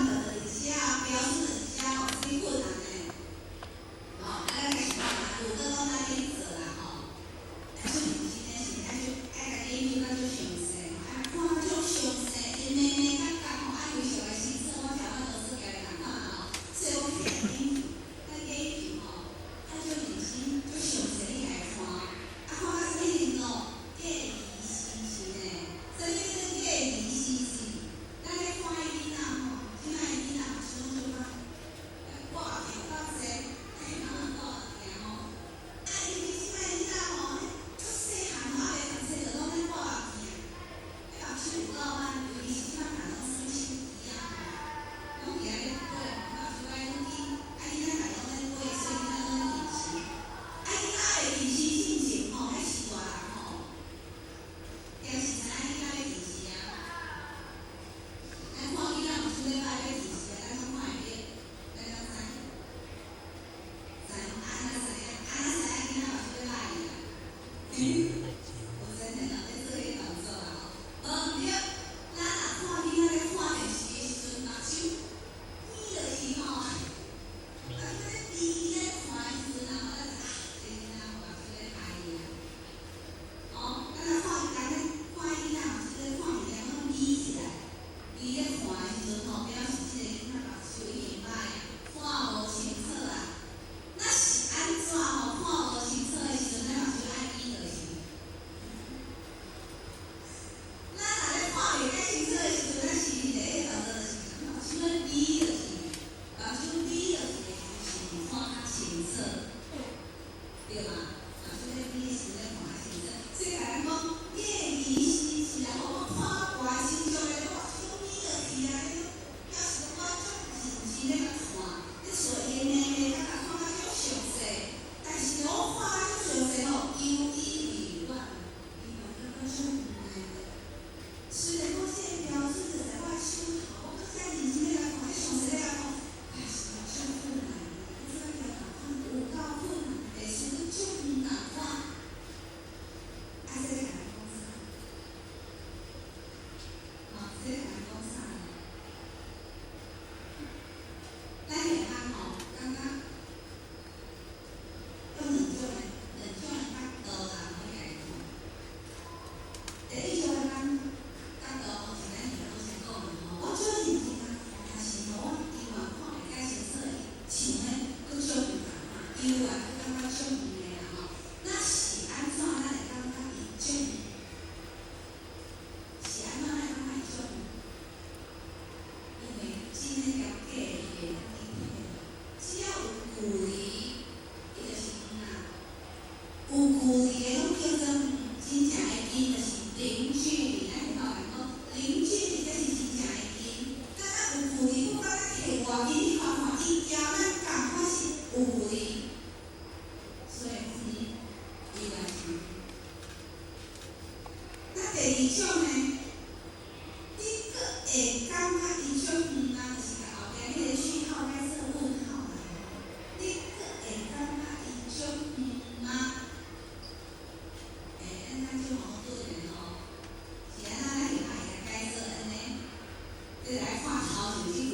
万的写标准的写吼，真困难诶。吼，咱个是讲啦，有个讲咱去做啦吼，但是毋是呢，是爱甲研究较足详细，爱看较足详细，因每角角吼，爱非常诶清楚，我听我老师教的人吼，所以我去研究，咱研究吼，爱足认真、足详细你来看，看到一定咯，假疑是不是呢？所以这个假疑是。咱咧看迄囡仔吼，即摆囡仔嘛是拢做啥？挂条到谁？哎，哪能挂条吼？啊，因为即摆囡仔吼，足细汉吼，还袂读册就拢咧挂条。迄老师有够歹，尤其是即摆人拢生手机啊，拢伫遐咧爬，老师爱拢去，囡仔家拢咧爬，所以囡仔拢咧练习。囡仔会练习心情吼，迄是大人吼，定是知影囡仔咧练习啊。咱看囡仔有出咧歹咧知识啊，咱拢看会见，咱拢知，安怎知影？安怎知影囡仔有出咧歹呀？有真正人咧做迄动作啦吼，无毋对，咱若看囡仔咧看电视的时阵，目睭眯落去吼，啊，咧闭咧看的时阵啊，咱知这囡仔有出咧歹呀。哦，咱若看囡仔有出咧看物件，拢眯起来。伊咧看的时阵吼，表示即个囡仔目睭已经歹啊，看无清楚啊。那是安怎吼？看无清楚的时阵，咱目睭爱闭落去。咱若咧看袂介清楚的时阵，咱是第一动作就是目睭咧闭落去，目睭闭落去的就是看较清楚，对嘛？目睭咧闭时咧看较清楚，所以甲咱讲，假疑是啊，我看外心上的我。是啊，表示我足认真咧甲看，咧找因的甲看较足详细，但是我看较足详细吼，有意未完，伊嘛感觉足无奈的。虽然我这个标准就在我的手头，我搁遮认真咧甲看，咧详细咧甲看，但是嘛足困难的。我这个条共款有够困难，历史足毋共款，啊，这个甲咱讲啥？哦，这个甲咱讲啥？咱会当吼，感觉用两种的角度啦，可以来看。第一种的角度吼，是咱头先讲的吼，我做认真啊看，但是吼，我永远看袂介清楚，像咧佫足唔共款，永远佫感觉足唔的啦吼。那是安怎咱会感觉伊足唔？是安怎咱会感觉伊足唔？因为真诶了解伊的。只要有距离，伊就是远啊。有距离的拢叫做真正的近，就是零距离。咱有老人讲，零距离才是真正的近。敢若有距离，我敢若摕外面你看看，伊交咱共款是有距离，所以伊来是。那第二种呢，你佫会感觉伊足远啊，就是甲后壁迄个句号改做问号啦。你佫会感觉伊足远吗？咱足矛盾的吼。是安怎咱会歹改做安尼？你来看头前即句，